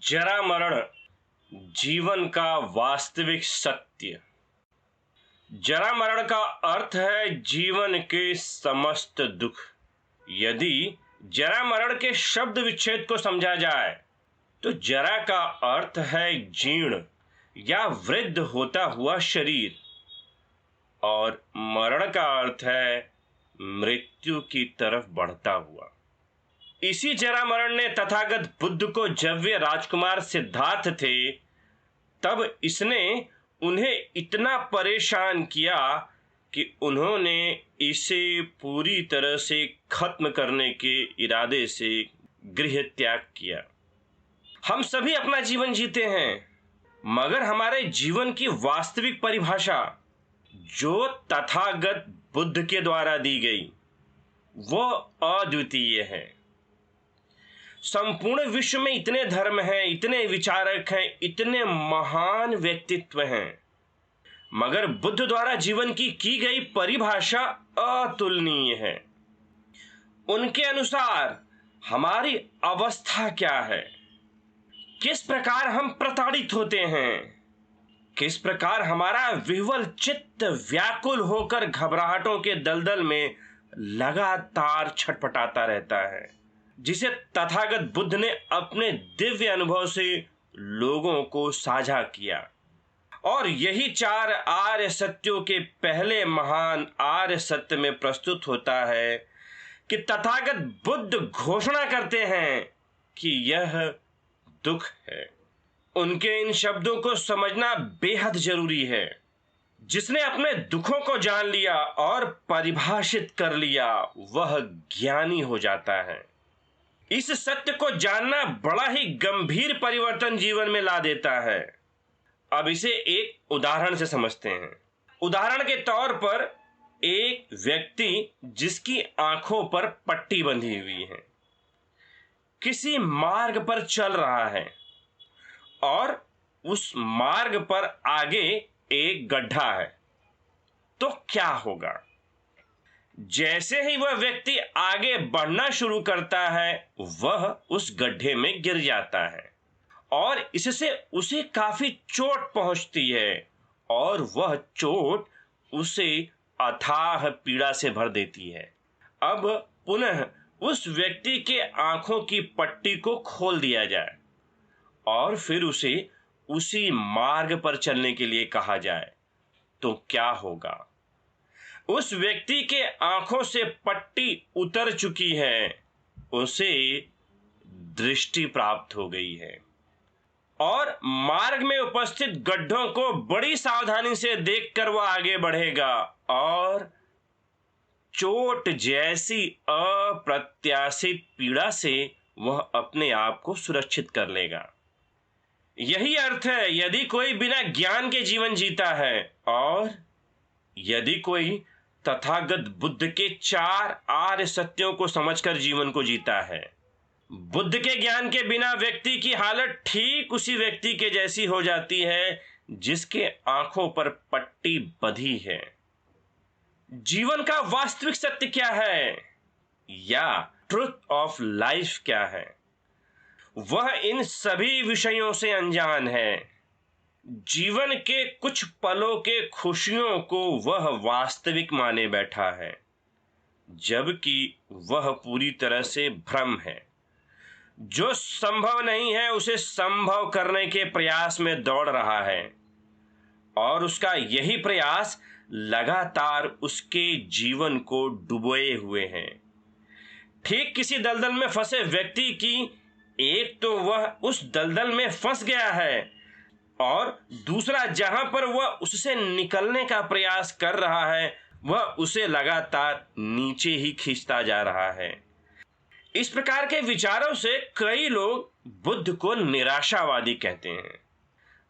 जरा मरण जीवन का वास्तविक सत्य। जरा मरण का अर्थ है जीवन के समस्त दुख। यदि जरा मरण के शब्द विच्छेद को समझा जाए तो जरा का अर्थ है जीर्ण या वृद्ध होता हुआ शरीर और मरण का अर्थ है मृत्यु की तरफ बढ़ता हुआ। इसी जरा मरण ने तथागत बुद्ध को जब वे राजकुमार सिद्धार्थ थे तब इसने उन्हें इतना परेशान किया कि उन्होंने इसे पूरी तरह से खत्म करने के इरादे से गृह त्याग किया। हम सभी अपना जीवन जीते हैं, मगर हमारे जीवन की वास्तविक परिभाषा जो तथागत बुद्ध के द्वारा दी गई वो अद्वितीय है। संपूर्ण विश्व में इतने धर्म हैं, इतने विचारक हैं, इतने महान व्यक्तित्व हैं, मगर बुद्ध द्वारा जीवन की गई परिभाषा अतुलनीय है। उनके अनुसार हमारी अवस्था क्या है, किस प्रकार हम प्रताड़ित होते हैं, किस प्रकार हमारा विह्वल चित्त व्याकुल होकर घबराहटों के दलदल में लगातार छटपटाता रहता है, जिसे तथागत बुद्ध ने अपने दिव्य अनुभव से लोगों को साझा किया। और यही चार आर्य सत्यों के पहले महान आर्य सत्य में प्रस्तुत होता है कि तथागत बुद्ध घोषणा करते हैं कि यह दुख है। उनके इन शब्दों को समझना बेहद जरूरी है। जिसने अपने दुखों को जान लिया और परिभाषित कर लिया वह ज्ञानी हो जाता है। इस सत्य को जानना बड़ा ही गंभीर परिवर्तन जीवन में ला देता है। अब इसे एक उदाहरण से समझते हैं। उदाहरण के तौर पर एक व्यक्ति जिसकी आंखों पर पट्टी बंधी हुई है किसी मार्ग पर चल रहा है और उस मार्ग पर आगे एक गड्ढा है, तो क्या होगा? जैसे ही वह व्यक्ति आगे बढ़ना शुरू करता है वह उस गड्ढे में गिर जाता है और इससे उसे काफी चोट पहुंचती है और वह चोट उसे अथाह पीड़ा से भर देती है। अब पुनः उस व्यक्ति के आंखों की पट्टी को खोल दिया जाए और फिर उसे उसी मार्ग पर चलने के लिए कहा जाए, तो क्या होगा? उस व्यक्ति के आंखों से पट्टी उतर चुकी है, उसे दृष्टि प्राप्त हो गई है और मार्ग में उपस्थित गड्ढों को बड़ी सावधानी से देखकर वह आगे बढ़ेगा और चोट जैसी अप्रत्याशित पीड़ा से वह अपने आप को सुरक्षित कर लेगा। यही अर्थ है यदि कोई बिना ज्ञान के जीवन जीता है और यदि कोई तथागत बुद्ध के चार आर्य सत्यों को समझकर जीवन को जीता है। बुद्ध के ज्ञान के बिना व्यक्ति की हालत ठीक उसी व्यक्ति के जैसी हो जाती है जिसके आंखों पर पट्टी बंधी है। जीवन का वास्तविक सत्य क्या है या ट्रुथ ऑफ लाइफ क्या है? वह इन सभी विषयों से अनजान है। जीवन के कुछ पलों के खुशियों को वह वास्तविक माने बैठा है, जबकि वह पूरी तरह से भ्रम है। जो संभव नहीं है उसे संभव करने के प्रयास में दौड़ रहा है और उसका यही प्रयास लगातार उसके जीवन को डुबोए हुए है। ठीक किसी दलदल में फंसे व्यक्ति की एक तो वह उस दलदल में फंस गया है और दूसरा जहां पर वह उससे निकलने का प्रयास कर रहा है वह उसे लगातार नीचे ही खींचता जा रहा है। इस प्रकार के विचारों से कई लोग बुद्ध को निराशावादी कहते हैं,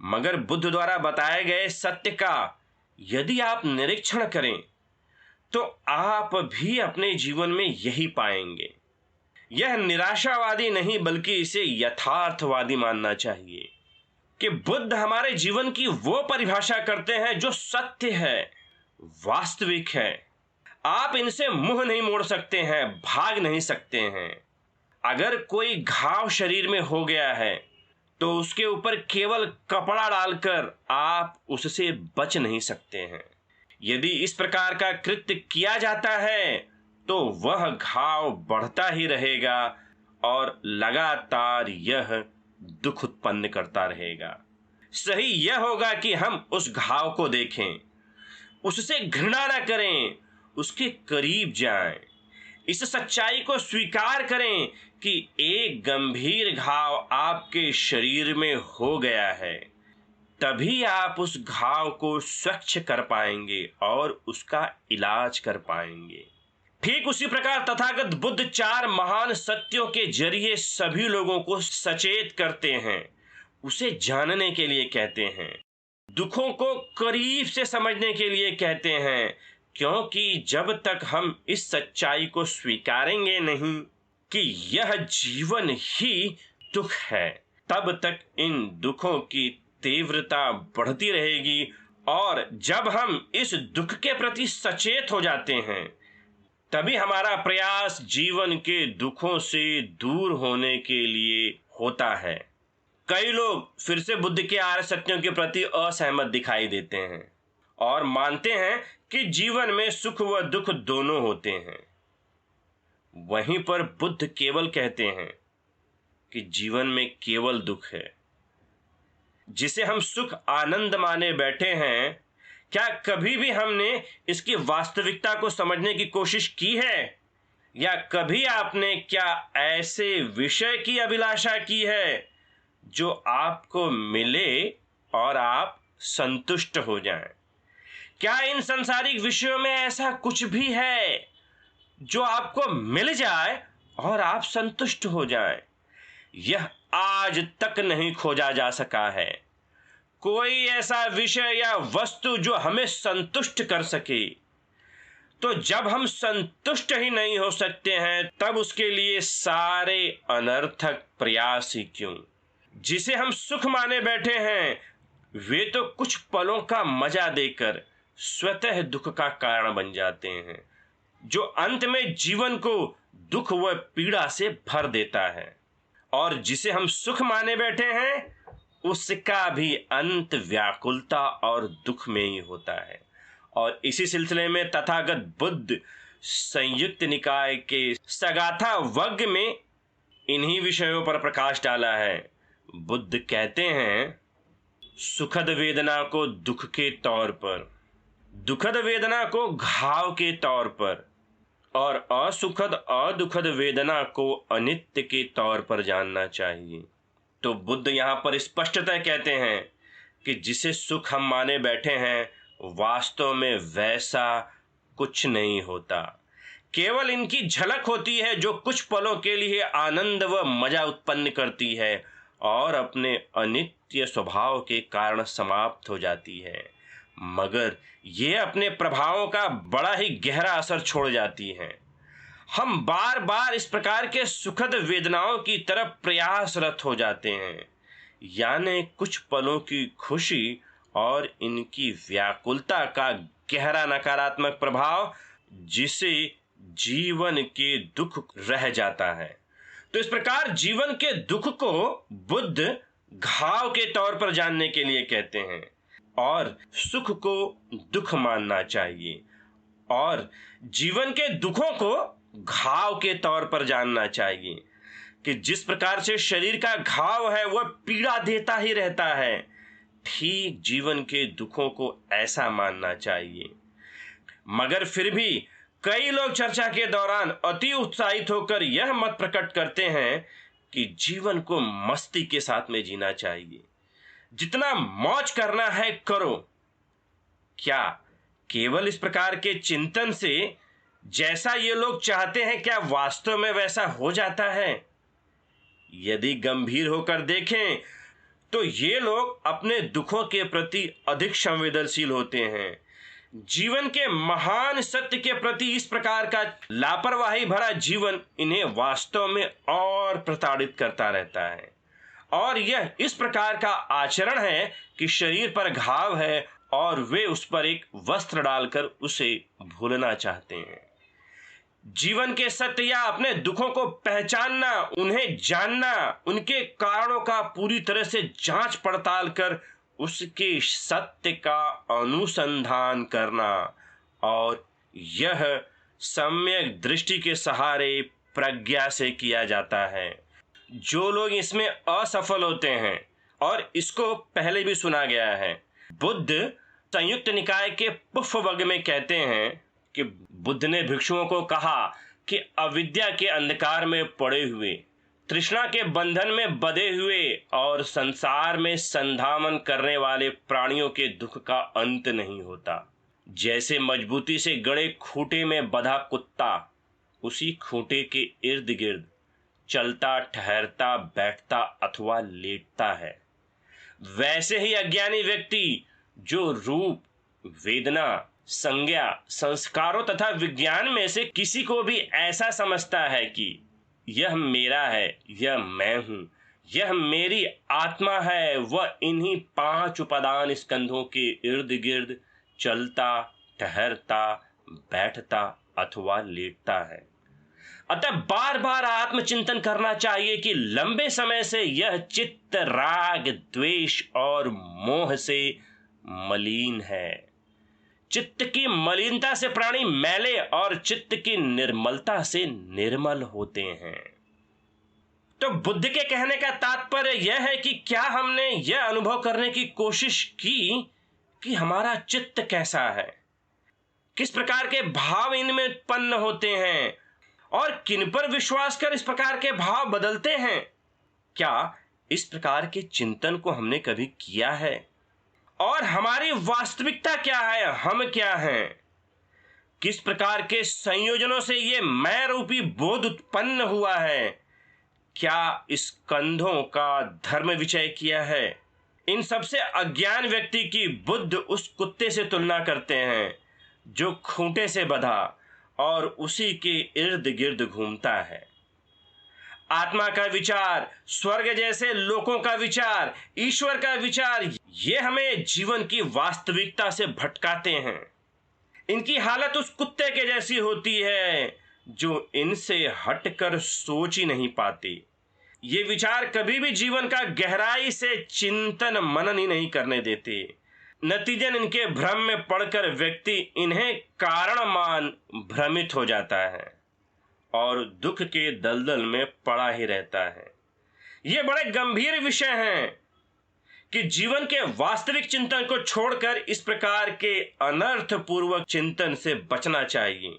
मगर बुद्ध द्वारा बताए गए सत्य का यदि आप निरीक्षण करें तो आप भी अपने जीवन में यही पाएंगे। यह निराशावादी नहीं बल्कि इसे यथार्थवादी मानना चाहिए कि बुद्ध हमारे जीवन की वो परिभाषा करते हैं जो सत्य है, वास्तविक है। आप इनसे मुंह नहीं मोड़ सकते हैं, भाग नहीं सकते हैं। अगर कोई घाव शरीर में हो गया है तो उसके ऊपर केवल कपड़ा डालकर आप उससे बच नहीं सकते हैं। यदि इस प्रकार का कृत्य किया जाता है तो वह घाव बढ़ता ही रहेगा और लगातार यह दुख उत्पन्न करता रहेगा। सही यह होगा कि हम उस घाव को देखें, उससे घृणा न करें, उसके करीब जाएं, इस सच्चाई को स्वीकार करें कि एक गंभीर घाव आपके शरीर में हो गया है। तभी आप उस घाव को स्वच्छ कर पाएंगे और उसका इलाज कर पाएंगे। ठीक उसी प्रकार तथागत बुद्ध 4 महान सत्यों के जरिए सभी लोगों को सचेत करते हैं, उसे जानने के लिए कहते हैं, दुखों को करीब से समझने के लिए कहते हैं, क्योंकि जब तक हम इस सच्चाई को स्वीकारेंगे नहीं कि यह जीवन ही दुख है, तब तक इन दुखों की तीव्रता बढ़ती रहेगी। और जब हम इस दुख के प्रति सचेत हो जाते हैं, तभी हमारा प्रयास जीवन के दुखों से दूर होने के लिए होता है। कई लोग फिर से बुद्ध के आर्य सत्यों के प्रति असहमत दिखाई देते हैं और मानते हैं कि जीवन में सुख व दुख दोनों होते हैं। वहीं पर बुद्ध केवल कहते हैं कि जीवन में केवल दुख है। जिसे हम सुख आनंद माने बैठे हैं, क्या कभी भी हमने इसकी वास्तविकता को समझने की कोशिश की है? या कभी आपने क्या ऐसे विषय की अभिलाषा की है जो आपको मिले और आप संतुष्ट हो जाएं? क्या इन सांसारिक विषयों में ऐसा कुछ भी है जो आपको मिल जाए और आप संतुष्ट हो जाएं? यह आज तक नहीं खोजा जा सका है। कोई ऐसा विषय या वस्तु जो हमें संतुष्ट कर सके। तो जब हम संतुष्ट ही नहीं हो सकते हैं, तब उसके लिए सारे अनर्थक प्रयास ही क्यों? जिसे हम सुख माने बैठे हैं, वे तो कुछ पलों का मजा देकर स्वतः दुख का कारण बन जाते हैं, जो अंत में जीवन को दुख व पीड़ा से भर देता है। और जिसे हम सुख माने बैठे हैं, उसका भी अंत व्याकुलता और दुख में ही होता है। और इसी सिलसिले में तथागत बुद्ध संयुक्त निकाय के सगाथा वग्ग में इन्हीं विषयों पर प्रकाश डाला है। बुद्ध कहते हैं, सुखद वेदना को दुख के तौर पर, दुखद वेदना को घाव के तौर पर और असुखद अदुखद वेदना को अनित्य के तौर पर जानना चाहिए। तो बुद्ध यहाँ पर स्पष्टतः कहते हैं कि जिसे सुख हम माने बैठे हैं, वास्तव में वैसा कुछ नहीं होता। केवल इनकी झलक होती है जो कुछ पलों के लिए आनंद व मजा उत्पन्न करती है और अपने अनित्य स्वभाव के कारण समाप्त हो जाती है, मगर ये अपने प्रभावों का बड़ा ही गहरा असर छोड़ जाती हैं। हम बार बार इस प्रकार के सुखद वेदनाओं की तरफ प्रयासरत हो जाते हैं, यानी कुछ पलों की खुशी और इनकी व्याकुलता का गहरा नकारात्मक प्रभाव, जिसे जीवन के दुख रह जाता है। तो इस प्रकार जीवन के दुख को बुद्ध घाव के तौर पर जानने के लिए कहते हैं और सुख को दुख मानना चाहिए और जीवन के दुखों को घाव के तौर पर जानना चाहिए कि जिस प्रकार से शरीर का घाव है वह पीड़ा देता ही रहता है, ठीक जीवन के दुखों को ऐसा मानना चाहिए। मगर फिर भी कई लोग चर्चा के दौरान अति उत्साहित होकर यह मत प्रकट करते हैं कि जीवन को मस्ती के साथ में जीना चाहिए, जितना मौज करना है करो। क्या केवल इस प्रकार के चिंतन से जैसा ये लोग चाहते हैं, क्या वास्तव में वैसा हो जाता है? यदि गंभीर होकर देखें तो ये लोग अपने दुखों के प्रति अधिक संवेदनशील होते हैं। जीवन के महान सत्य के प्रति इस प्रकार का लापरवाही भरा जीवन इन्हें वास्तव में और प्रताड़ित करता रहता है। और यह इस प्रकार का आचरण है कि शरीर पर घाव है और वे उस पर एक वस्त्र डालकर उसे भूलना चाहते हैं। जीवन के सत्य या अपने दुखों को पहचानना, उन्हें जानना, उनके कारणों का पूरी तरह से जांच पड़ताल कर उसके सत्य का अनुसंधान करना, और यह सम्यक दृष्टि के सहारे प्रज्ञा से किया जाता है। जो लोग इसमें असफल होते हैं, और इसको पहले भी सुना गया है, बुद्ध संयुक्त निकाय के पुष्पवग में कहते हैं कि बुद्ध ने भिक्षुओं को कहा कि अविद्या के अंधकार में पड़े हुए, तृष्णा के बंधन में बंधे हुए और संसार में संधावन करने वाले प्राणियों के दुख का अंत नहीं होता। जैसे मजबूती से गड़े खूंटे में बंधा कुत्ता उसी खूंटे के इर्द गिर्द चलता, ठहरता, बैठता अथवा लेटता है, वैसे ही अज्ञानी व्यक्ति जो रूप, वेदना, संज्ञा, संस्कारों तथा विज्ञान में से किसी को भी ऐसा समझता है कि यह मेरा है, यह मैं हूं, यह मेरी आत्मा है, वह इन्हीं 5 उपादान स्कंधों के इर्द गिर्द चलता, ठहरता, बैठता अथवा लेटता है। अतः बार बार आत्मचिंतन करना चाहिए कि लंबे समय से यह चित्त राग, द्वेष और मोह से मलिन है। चित्त की मलिनता से प्राणी मैले और चित्त की निर्मलता से निर्मल होते हैं। तो बुद्ध के कहने का तात्पर्य यह है कि क्या हमने यह अनुभव करने की कोशिश की कि हमारा चित्त कैसा है, किस प्रकार के भाव इनमें उत्पन्न होते हैं और किन पर विश्वास कर इस प्रकार के भाव बदलते हैं। क्या इस प्रकार के चिंतन को हमने कभी किया है? और हमारी वास्तविकता क्या है, हम क्या हैं? किस प्रकार के संयोजनों से ये मैं रूपी बोध उत्पन्न हुआ है? क्या इस कंधों का धर्म विचय किया है? इन सबसे अज्ञान व्यक्ति की बुद्ध उस कुत्ते से तुलना करते हैं जो खूंटे से बंधा और उसी के इर्द गिर्द घूमता है। आत्मा का विचार, स्वर्ग जैसे लोकों का विचार, ईश्वर का विचार, ये हमें जीवन की वास्तविकता से भटकाते हैं। इनकी हालत उस कुत्ते के जैसी होती है जो इनसे हटकर सोच ही नहीं पाते। ये विचार कभी भी जीवन का गहराई से चिंतन मनन ही नहीं करने देते। नतीजन इनके भ्रम में पड़कर व्यक्ति इन्हें कारण मान भ्रमित हो जाता है और दुख के दलदल में पड़ा ही रहता है। ये बड़े गंभीर विषय हैं कि जीवन के वास्तविक चिंतन को छोड़कर इस प्रकार के अनर्थपूर्वक चिंतन से बचना चाहिए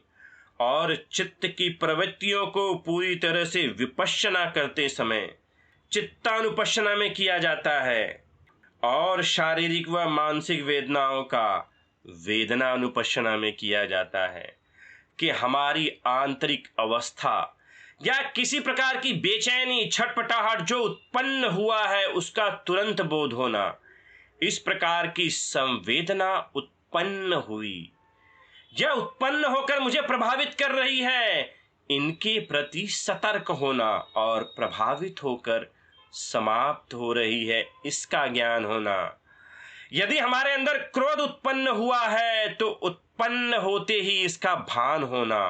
और चित्त की प्रवृत्तियों को पूरी तरह से विपश्यना करते समय चित्तानुपश्यना में किया जाता है और शारीरिक व मानसिक वेदनाओं का वेदना अनुपश्यना में किया जाता है कि हमारी आंतरिक अवस्था या किसी प्रकार की बेचैनी, छटपटाहट जो उत्पन्न हुआ है उसका तुरंत बोध होना। इस प्रकार की संवेदना उत्पन्न हुई, यह उत्पन्न होकर मुझे प्रभावित कर रही है, इनके प्रति सतर्क होना और प्रभावित होकर समाप्त हो रही है, इसका ज्ञान होना। यदि हमारे अंदर क्रोध उत्पन्न हुआ है तो उत्पन्न होते ही इसका भान होना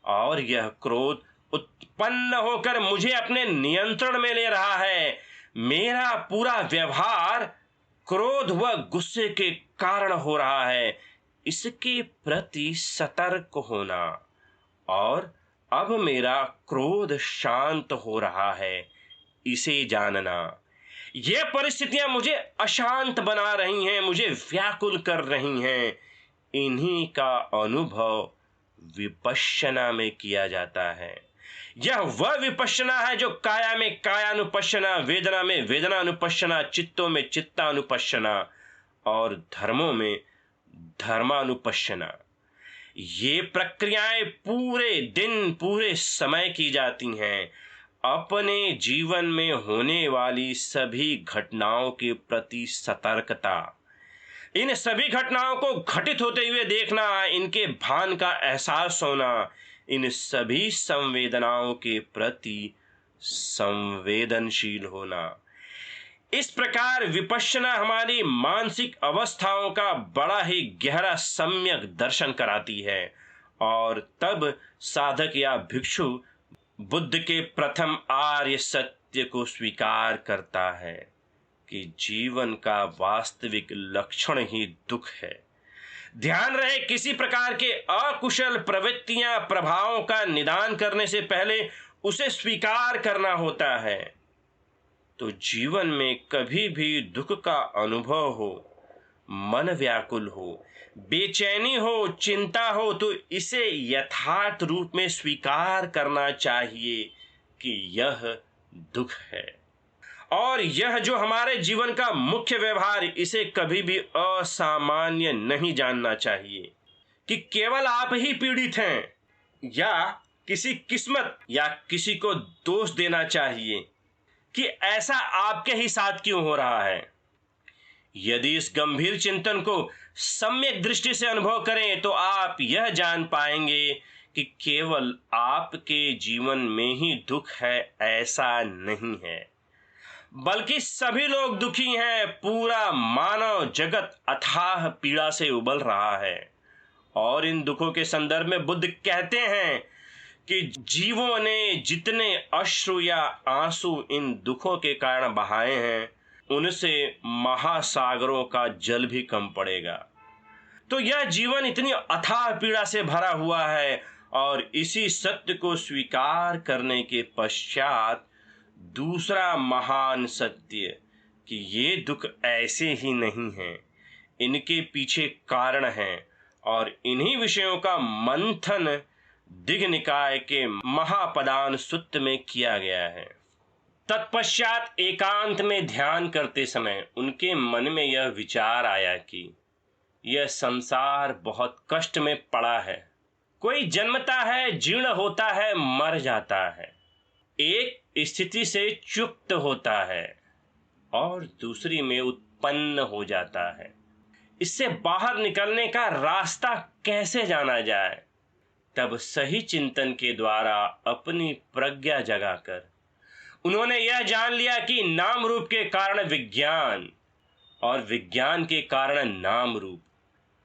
और यह क्रोध उत्पन्न होकर मुझे अपने नियंत्रण में ले रहा है। मेरा पूरा व्यवहार क्रोध व गुस्से के कारण हो रहा है, इसके प्रति सतर्क होना और अब मेरा क्रोध शांत हो रहा है, इसे जानना। ये परिस्थितियां मुझे अशांत बना रही हैं, मुझे व्याकुल कर रही हैं, इन्हीं का अनुभव विपश्यना में किया जाता है। यह वह विपश्यना है जो काया में कायानुपश्यना, वेदना में वेदनानुपश्यना, चित्तों में चित्तानुपश्यना और धर्मों में धर्मानुपश्यना। ये प्रक्रियाएं पूरे दिन, पूरे समय की जाती हैं। अपने जीवन में होने वाली सभी घटनाओं के प्रति सतर्कता, इन सभी घटनाओं को घटित होते हुए देखना, इनके भान का एहसास होना, इन सभी संवेदनाओं के प्रति संवेदनशील होना। इस प्रकार विपश्यना हमारी मानसिक अवस्थाओं का बड़ा ही गहरा सम्यक दर्शन कराती है और तब साधक या भिक्षु बुद्ध के प्रथम आर्य सत्य को स्वीकार करता है कि जीवन का वास्तविक लक्षण ही दुख है। ध्यान रहे, किसी प्रकार के अकुशल प्रवृत्तियां प्रभावों का निदान करने से पहले उसे स्वीकार करना होता है। तो जीवन में कभी भी दुख का अनुभव हो, मन व्याकुल हो, बेचैनी हो, चिंता हो, तो इसे यथार्थ रूप में स्वीकार करना चाहिए कि यह दुख है। और यह जो हमारे जीवन का मुख्य व्यवहार, इसे कभी भी असामान्य नहीं जानना चाहिए कि केवल आप ही पीड़ित हैं, या किसी किस्मत या किसी को दोष देना चाहिए कि ऐसा आपके ही साथ क्यों हो रहा है। यदि इस गंभीर चिंतन को सम्यक दृष्टि से अनुभव करें तो आप यह जान पाएंगे कि केवल आपके जीवन में ही दुख है, ऐसा नहीं है, बल्कि सभी लोग दुखी हैं। पूरा मानव जगत अथाह पीड़ा से उबल रहा है। और इन दुखों के संदर्भ में बुद्ध कहते हैं कि जीवों ने जितने अश्रु या आंसू इन दुखों के कारण बहाए हैं, उनसे महासागरों का जल भी कम पड़ेगा। तो यह जीवन इतनी अथाह पीड़ा से भरा हुआ है, और इसी सत्य को स्वीकार करने के पश्चात दूसरा महान सत्य कि ये दुख ऐसे ही नहीं हैं, इनके पीछे कारण हैं, और इन्हीं विषयों का मंथन दिग् निकाय के महापदान सूत्र में किया गया है। तत्पश्चात एकांत में ध्यान करते समय उनके मन में यह विचार आया कि यह संसार बहुत कष्ट में पड़ा है। कोई जन्मता है, जीर्ण होता है, मर जाता है, एक स्थिति से चुप्त होता है और दूसरी में उत्पन्न हो जाता है। इससे बाहर निकलने का रास्ता कैसे जाना जाए? तब सही चिंतन के द्वारा अपनी प्रज्ञा जगाकर उन्होंने यह जान लिया कि नाम रूप के कारण विज्ञान, और विज्ञान के कारण नाम रूप,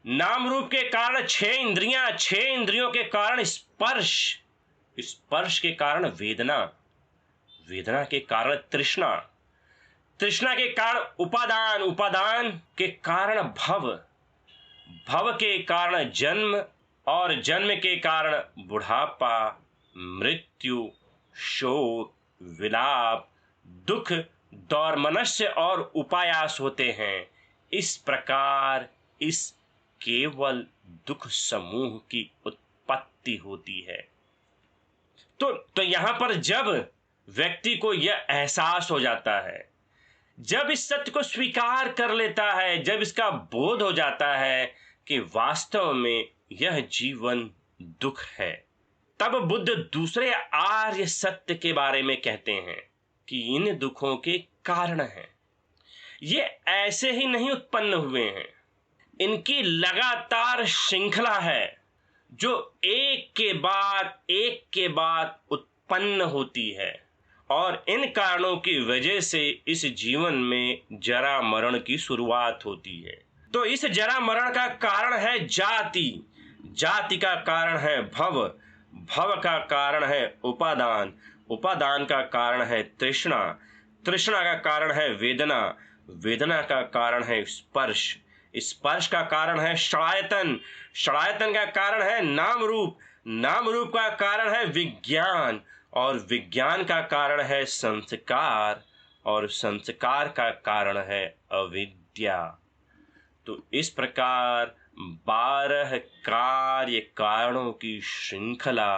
नाम रूप के कारण 6 इंद्रियां, 6 इंद्रियों के कारण स्पर्श, स्पर्श के कारण वेदना, वेदना के कारण तृष्णा, तृष्णा के कारण उपादान, उपादान के कारण भव, भव के कारण जन्म, और जन्म के कारण बुढ़ापा, मृत्यु, शोक, विलाप, दुख, दौर्मनस्य और उपायास होते हैं। इस प्रकार इस केवल दुख समूह की उत्पत्ति होती है। तो यहां पर जब व्यक्ति को यह एहसास हो जाता है, जब इस सत्य को स्वीकार कर लेता है, जब इसका बोध हो जाता है कि वास्तव में यह जीवन दुख है, तब बुद्ध दूसरे आर्य सत्य के बारे में कहते हैं कि इन दुखों के कारण हैं। ये ऐसे ही नहीं उत्पन्न हुए हैं, इनकी लगातार श्रृंखला है जो एक के बाद उत्पन्न होती है, और इन कारणों की वजह से इस जीवन में जरा मरण की शुरुआत होती है। तो इस जरा मरण का कारण है जाति, जाति का कारण है भव, भव का कारण है उपादान, उपादान का कारण है तृष्णा, तृष्णा का कारण है वेदना, वेदना का कारण है स्पर्श, स्पर्श का कारण है षडायतन, षडायतन का कारण है नाम रूप, नाम रूप का कारण है विज्ञान, और विज्ञान का कारण है संस्कार, और संस्कार का कारण है अविद्या। तो इस प्रकार 12 कार्य कारणों की श्रृंखला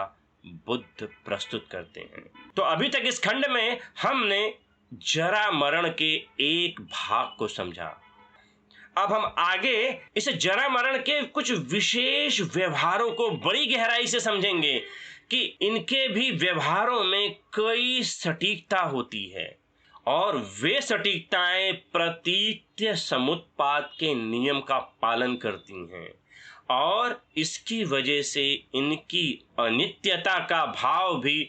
बुद्ध प्रस्तुत करते हैं। तो अभी तक इस खंड में हमने जरा मरण के एक भाग को समझा। अब हम आगे इस जरा मरण के कुछ विशेष व्यवहारों को बड़ी गहराई से समझेंगे कि इनके भी व्यवहारों में कई सटीकता होती है, और वे सटीकताएं प्रतीत्य समुत्पाद के नियम का पालन करती हैं, और इसकी वजह से इनकी अनित्यता का भाव भी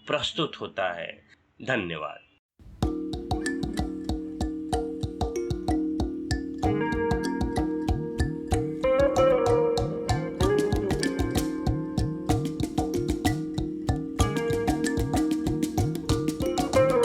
प्रस्तुत होता है। धन्यवाद।